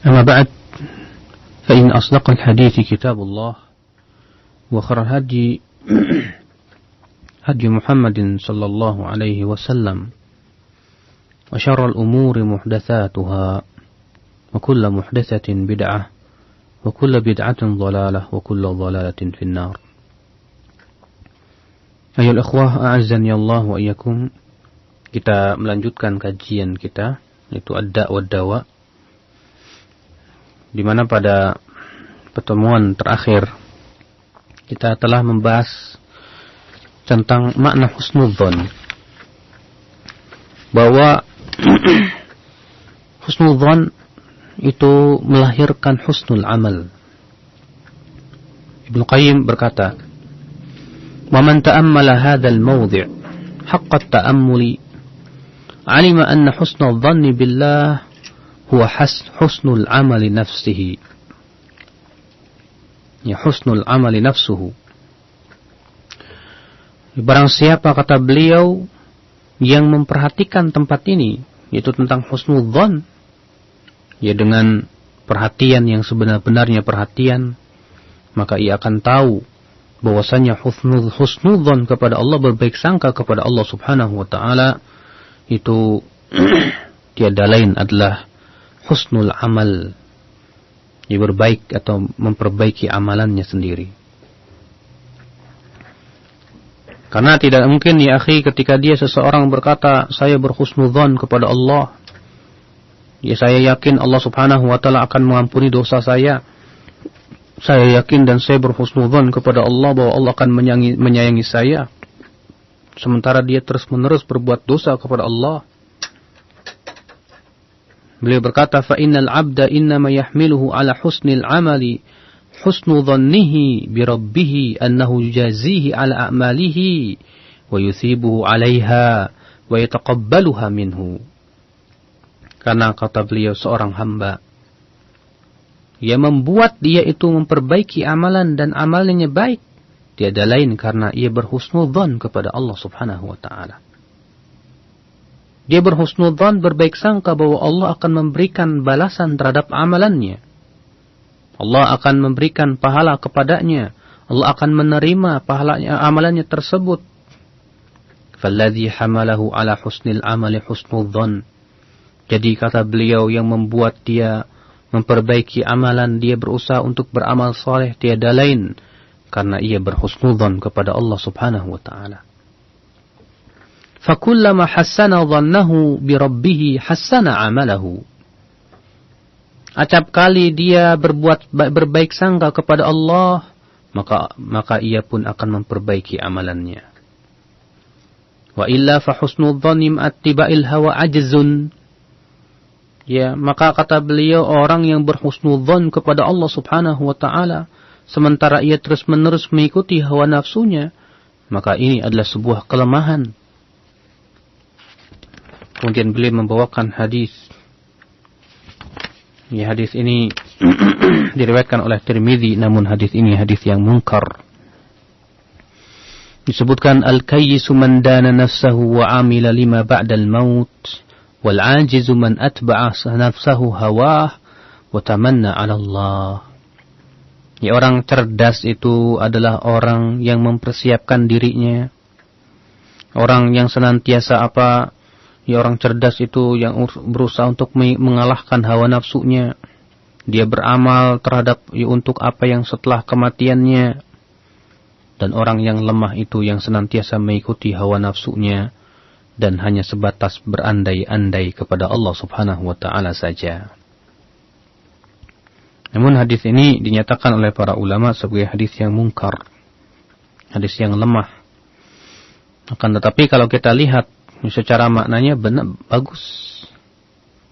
أما بعد فإن أصدق الحديث كتاب الله وخير الهدي هدي محمد صلى الله عليه وسلم وشر الأمور محدثاتها وكل محدثة بدعة وكل بدعة ضلالة وكل ضلالة في النار. أيها الأخوة أعزني الله وإياكم. Kita melanjutkan kajian kita, yaitu Ad-Da' wad-Dawa, di mana pada pertemuan terakhir kita telah membahas tentang makna husnudzon, bahwa husnudzon itu melahirkan husnul amal. Ibnu Qayyim berkata, "Wa man ta'ammala hadzal mawdi' haqqa at-ta'ammuli 'alima anna husnul dhanni billah huwa husnul amali nafsihi." Ya, husnul amali nafsuhu. Barang siapa, kata beliau, yang memperhatikan tempat ini, yaitu tentang husnul dzan, ya dengan perhatian yang sebenar-benarnya perhatian, maka ia akan tahu bahwasanya husnul dzan kepada Allah, berbaik sangka kepada Allah Subhanahu wa taala, itu tiada lain adalah husnul amal, ia berbaik atau memperbaiki amalannya sendiri. Karena tidak mungkin, ya akhi, ketika seseorang berkata, saya berhusnudzon kepada Allah, ya saya yakin Allah Subhanahu wa taala akan mengampuni dosa saya yakin dan saya berhusnudzon kepada Allah bahwa Allah akan menyayangi saya, sementara dia terus-menerus berbuat dosa kepada Allah. Beliau berkata, fa innal 'abda innama yahmiluhu 'ala husnil 'amali husnu dhannihi bi rabbih annahu yujazihi 'ala a'malihi wa yuthibuhu 'alaiha wa yataqabbaluha minhu. Karena kata beliau, seorang hamba yang membuat dia itu memperbaiki amalan dan amalnya baik, tiada lain karena ia berhusnudzon kepada Allah Subhanahu wa taala. Dia berhusnudzon, berbaik sangka bahwa Allah akan memberikan balasan terhadap amalannya. Allah akan memberikan pahala kepadanya. Allah akan menerima pahalanya, amalannya tersebut. Falladhi hamalahu ala husnil amali husnudzon. Jadi kata beliau, yang membuat dia memperbaiki amalan, dia berusaha untuk beramal saleh, tiada lain karena ia berhusnudzon kepada Allah Subhanahu wa taala. فَكُلَّمَا حَسَّنَ ظَنَّهُ بِرَبِّهِ حَسَّنَ عَمَلَهُ. Acap kali dia berbaik sangka kepada Allah, maka ia pun akan memperbaiki amalannya. Wa illa fa husnul dhanni ma'attiba'il hawa ajzun. Ya, maka kata beliau, orang yang berhusnudzon kepada Allah Subhanahu wa taala sementara ia terus-menerus mengikuti hawa nafsunya, maka ini adalah sebuah kelemahan. Kemudian beliau membawakan hadis. Ya, hadis ini diriwayatkan oleh Tirmidzi, namun hadis ini hadis yang munkar. Disebutkan, al-kayyisu man dana nafsahu wa amila lima ba'dal maut wal 'ajizu man atba'a nafsahu hawah wa tamanna 'ala Allah. Ya, orang cerdas itu adalah orang yang mempersiapkan dirinya. Orang yang senantiasa orang cerdas itu yang berusaha untuk mengalahkan hawa nafsunya. Dia beramal terhadap untuk apa yang setelah kematiannya. Dan orang yang lemah itu yang senantiasa mengikuti hawa nafsunya dan hanya sebatas berandai-andai kepada Allah Subhanahu wa taala saja. Namun hadis ini dinyatakan oleh para ulama sebagai hadis yang munkar, hadis yang lemah. Akan tetapi kalau kita lihat secara maknanya benar, bagus.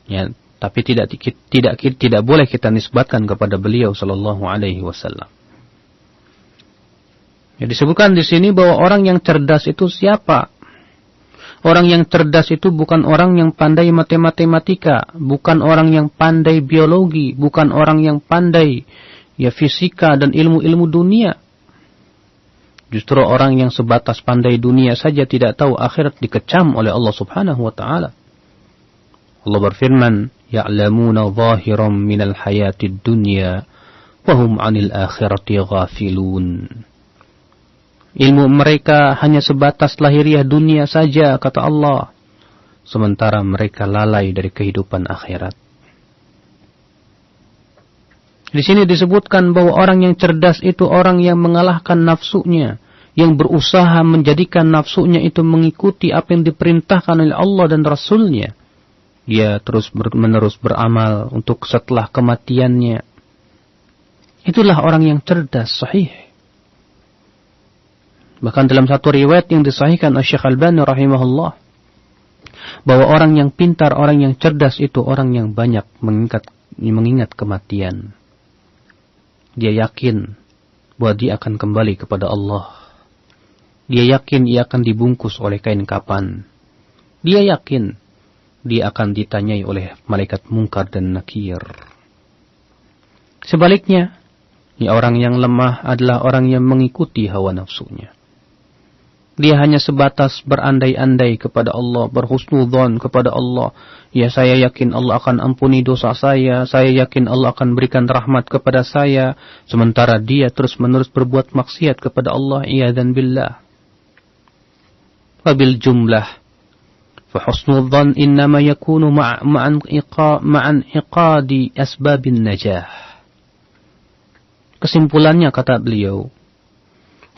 Ya, tapi tidak boleh kita nisbatkan kepada beliau sallallahu alaihi wasallam. Ya, disebutkan di sini bahwa orang yang cerdas itu siapa? Orang yang cerdas itu bukan orang yang pandai matematika, bukan orang yang pandai biologi, bukan orang yang pandai fisika dan ilmu-ilmu dunia. Justru orang yang sebatas pandai dunia saja tidak tahu akhirat dikecam oleh Allah Subhanahu wa taala. Allah berfirman, ya'lamuna zahiran minal hayatid dunya wa hum 'anil akhirati ghafilun. Ilmu mereka hanya sebatas lahiriah dunia saja, kata Allah, sementara mereka lalai dari kehidupan akhirat. Di sini disebutkan bahwa orang yang cerdas itu orang yang mengalahkan nafsunya, yang berusaha menjadikan nafsunya itu mengikuti apa yang diperintahkan oleh Allah dan Rasulnya. Dia terus menerus beramal untuk setelah kematiannya. Itulah orang yang cerdas, sahih. Bahkan dalam satu riwayat yang disahihkan oleh Syekh Albani rahimahullah, bahwa orang yang pintar, orang yang cerdas itu orang yang banyak mengingat kematian. Dia yakin bahwa dia akan kembali kepada Allah. Dia yakin ia akan dibungkus oleh kain kapan. Dia yakin dia akan ditanyai oleh malaikat Munkar dan Nakir. Sebaliknya, orang yang lemah adalah orang yang mengikuti hawa nafsunya. Dia hanya sebatas berandai-andai kepada Allah, berhusnudzon kepada Allah. Ya, saya yakin Allah akan ampuni dosa saya yakin Allah akan berikan rahmat kepada saya. Sementara dia terus-menerus berbuat maksiat kepada Allah, iyadzan billah. Wabil jumlah, fa husnudzon innama yakunu ma'an iqadi asbabin najah. Kesimpulannya, kata beliau,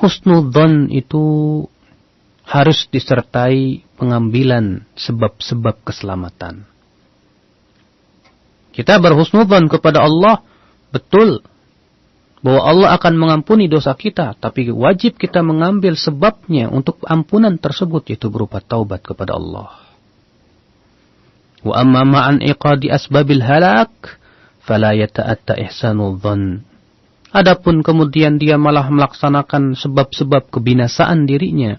husnudzon itu harus disertai pengambilan sebab-sebab keselamatan. Kita berhusnudzon kepada Allah, betul, bahwa Allah akan mengampuni dosa kita, tapi wajib kita mengambil sebabnya untuk ampunan tersebut, yaitu berupa taubat kepada Allah. Wa amma ma'an iqadi asbabil halak, fala yata'atta ihsanul dhann. Adapun kemudian dia malah melaksanakan sebab-sebab kebinasaan dirinya,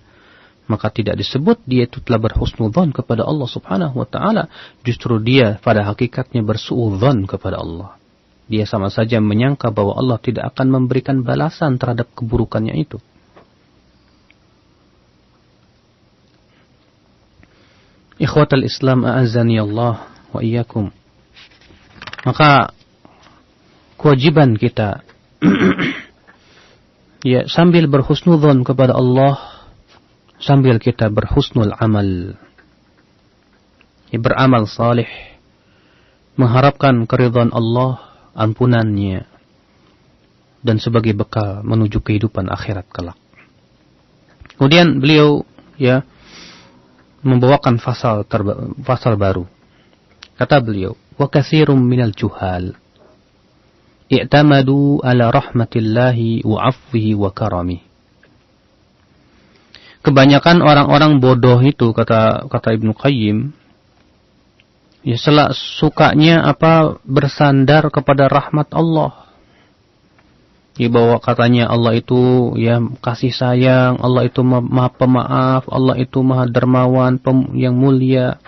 maka tidak disebut dia itu telah berhusnudzon kepada Allah subhanahu wa ta'ala. Justru dia pada hakikatnya bersuudzon kepada Allah. Dia sama saja menyangka bahwa Allah tidak akan memberikan balasan terhadap keburukannya itu. Ikhwatal Islam, a'azzani Allah wa iyyakum. Maka kewajiban kita ya, sambil berhusnudzon kepada Allah, sambil kita berhusnul amal, ya, beramal salih, mengharapkan keridhaan Allah, ampunannya, dan sebagai bekal menuju kehidupan akhirat kelak. Kemudian beliau ya membawakan pasal baru. Kata beliau, wa katsirum minal juhal i'tamadu ala rahmatillahi wa 'afwihi wa karamihi. Kebanyakan orang-orang bodoh itu, kata Ibnu Qayyim, ya sukanya bersandar kepada rahmat Allah. Ya, bahwa katanya Allah itu ya kasih sayang, Allah itu maha pemaaf, Allah itu maha dermawan, yang mulia.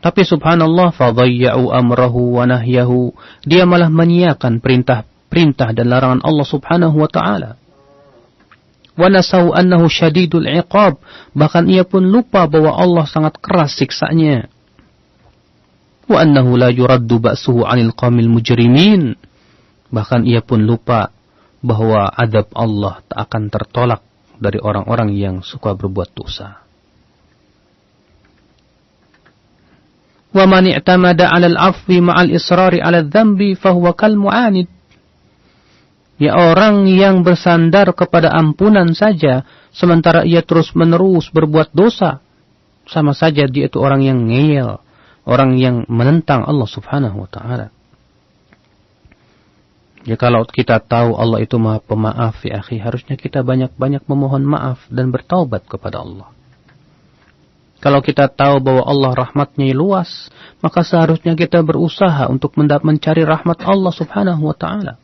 Tapi subhanallah, fadhayya'u amrahu wa nahyahu. Dia malah menyiakan perintah dan larangan Allah subhanahu wa ta'ala. Wa nasau annahu syadidul iqab. Bahkan ia pun lupa bahwa Allah sangat keras siksanya. Wa annahu la yuraddu ba'suhu 'anil qaumil mujrimin. Bahkan ia pun lupa bahwa adab Allah tak akan tertolak dari orang-orang yang suka berbuat dosa. Wa man i'tamada 'ala al-'afwi ma'al israri 'ala adh-dhanbi fa huwa kal mu'anid. Ya, orang yang bersandar kepada ampunan saja, sementara ia terus-menerus berbuat dosa, sama saja dia itu orang yang ngeyel, orang yang menentang Allah subhanahu wa ta'ala. Ya, kalau kita tahu Allah itu maha pemaaf, ya akhi, harusnya kita banyak-banyak memohon maaf dan bertaubat kepada Allah. Kalau kita tahu bahwa Allah rahmatnya luas, maka seharusnya kita berusaha untuk mencari rahmat Allah subhanahu wa ta'ala.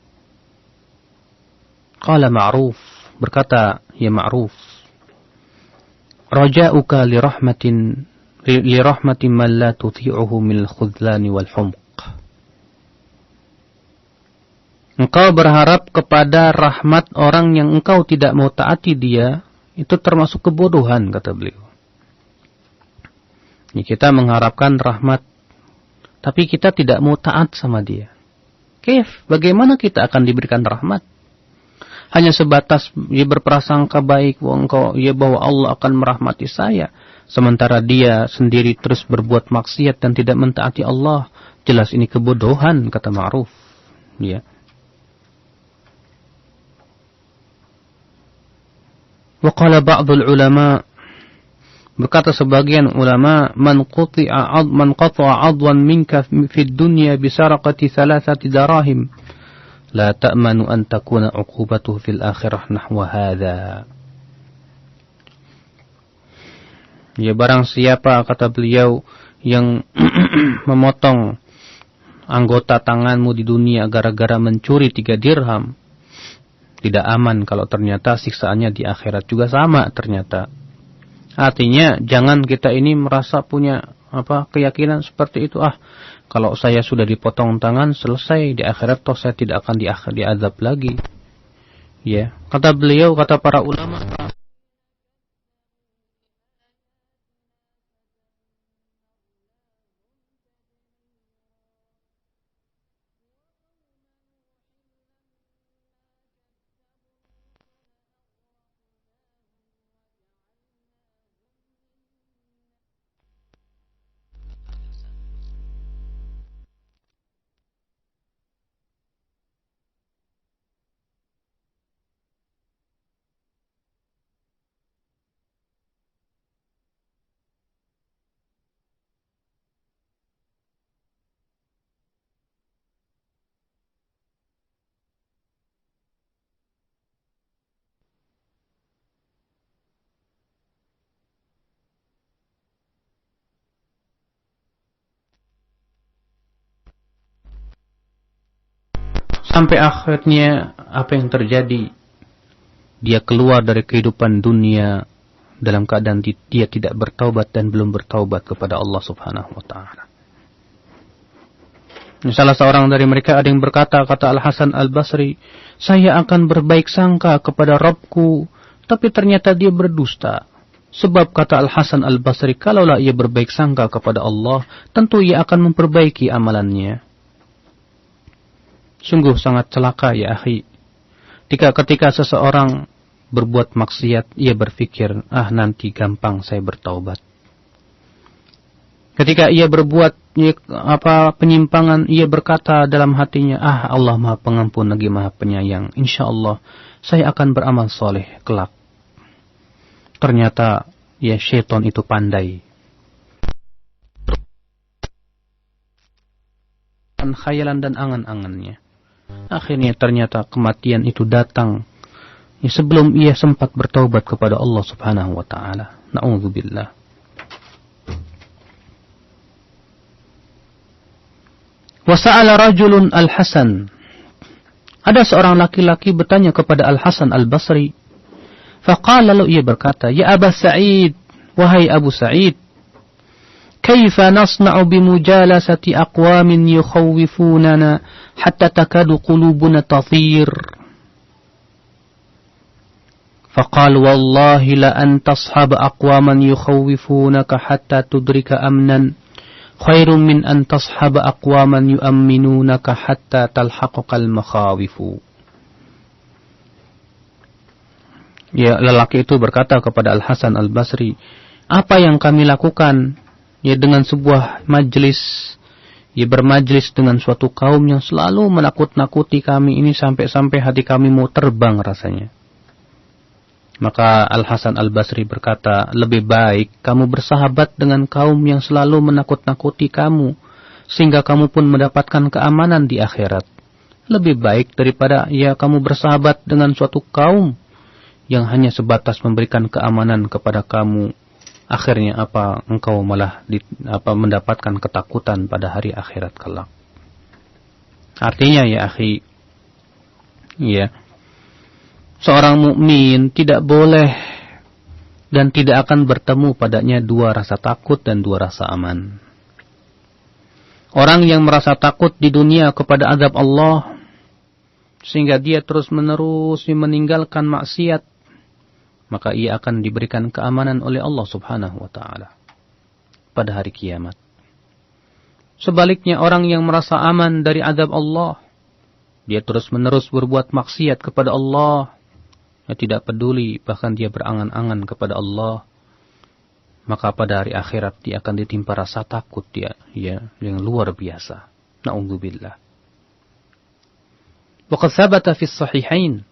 Qala Ma'ruf, berkata ya Ma'ruf, raja'uka li rahmatin man la tuti'uhu min al-khudlani wal humq. Engkau berharap kepada rahmat orang yang engkau tidak mau taati dia, itu termasuk kebodohan, kata beliau. Ini kita mengharapkan rahmat tapi kita tidak mau taat sama dia. Bagaimana kita akan diberikan rahmat? Hanya sebatas dia berprasangka baik bahwa Allah akan merahmati saya, sementara dia sendiri terus berbuat maksiat dan tidak mentaati Allah. Jelas ini kebodohan, kata Ma'ruf. Ya. Wa qala ba'dul ulama, berkata sebagian ulama, man qata'a 'adwan minka fid dunya bi saraqati 3 darahim la ta'manu an takuna 'uqubatuhu fil akhirah nahwa hadza. Ya, barang siapa, kata beliau, yang memotong anggota tanganmu di dunia gara-gara mencuri 3 dirham, tidak aman kalau ternyata siksaannya di akhirat juga sama ternyata. Artinya jangan kita ini merasa punya keyakinan seperti itu. Kalau saya sudah dipotong tangan selesai, di akhirat toh saya tidak akan diazab lagi. Ya, kata beliau, kata para ulama, sampai akhirnya apa yang terjadi? Dia keluar dari kehidupan dunia dalam keadaan dia tidak bertaubat dan belum bertaubat kepada Allah Subhanahu wa taala. Salah seorang dari mereka ada yang berkata, kata Al-Hasan Al-Basri, saya akan berbaik sangka kepada Rabbku, tapi ternyata dia berdusta. Sebab kata Al-Hasan Al-Basri, kalaulah ia berbaik sangka kepada Allah, tentu ia akan memperbaiki amalannya. Sungguh sangat celaka ya akhi. Ketika seseorang berbuat maksiat, ia berpikir, nanti gampang saya bertaubat. Ketika ia berbuat penyimpangan, ia berkata dalam hatinya, Allah Maha Pengampun lagi Maha Penyayang. InsyaAllah saya akan beramal soleh kelak. Ternyata ya syaitan itu pandai. Khayalan dan angan-angannya. Akhirnya ternyata kematian itu datang sebelum ia sempat bertaubat kepada Allah Subhanahu wa taala. Na'udzubillah. Wa sa'ala rajulun Al-Hasan. Ada seorang laki-laki bertanya kepada Al-Hasan Al-Basri. Faqala, lalu ia berkata, ya Aba Sa'id, wahai Abu Sa'id, kaifa nasna'u bimujalasati aqwamin yukhawwifunana hatta takadu qulubuna tathir. Faqal wallahi la an tashab aqwaman yukhawwifunaka hatta tudrika amnan khairun min an tashab aqwaman yu'minunaka hatta talhaqaqal makhawifu. Ya, lelaki itu berkata kepada Al-Hasan Al-Basri, apa yang kami lakukan ya dengan sebuah majlis, ya bermajlis dengan suatu kaum yang selalu menakut-nakuti kami ini sampai-sampai hati kami mau terbang rasanya. Maka Al-Hasan Al-Basri berkata, lebih baik kamu bersahabat dengan kaum yang selalu menakut-nakuti kamu, sehingga kamu pun mendapatkan keamanan di akhirat. Lebih baik daripada ya kamu bersahabat dengan suatu kaum yang hanya sebatas memberikan keamanan kepada kamu, akhirnya engkau malah mendapatkan ketakutan pada hari akhirat kelak. Artinya ya akhi, ya, seorang mukmin tidak boleh dan tidak akan bertemu padanya dua rasa takut dan dua rasa aman. Orang yang merasa takut di dunia kepada azab Allah sehingga dia terus-menerus meninggalkan maksiat, maka ia akan diberikan keamanan oleh Allah Subhanahu wa taala pada hari kiamat. Sebaliknya orang yang merasa aman dari azab Allah, dia terus-menerus berbuat maksiat kepada Allah, dia tidak peduli, bahkan dia berangan-angan kepada Allah, maka pada hari akhirat dia akan ditimpa rasa takut dia yang luar biasa. Na'udzubillah. Wa qad thabata fi sahihain,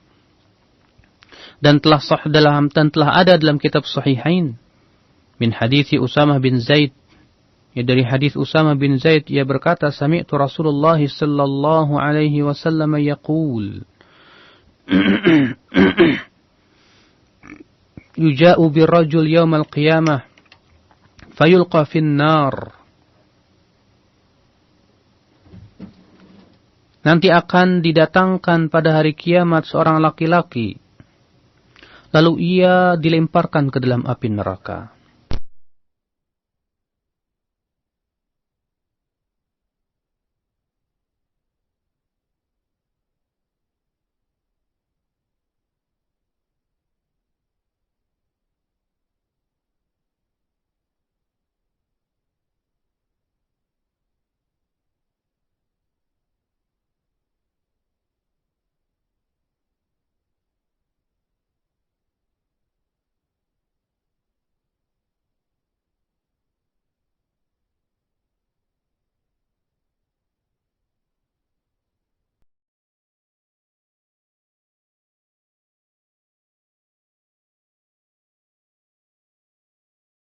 dan telah ada dalam kitab Sahihain min hadits Usamah bin Zaid, dari hadis Usamah bin Zaid, ia berkata, sami'tu Rasulullah sallallahu alaihi wasallam yaqul yuja'u birrajul yawmal qiyamah fayulqa fin nar. Nanti akan didatangkan pada hari kiamat seorang laki-laki, lalu ia dilemparkan ke dalam api neraka.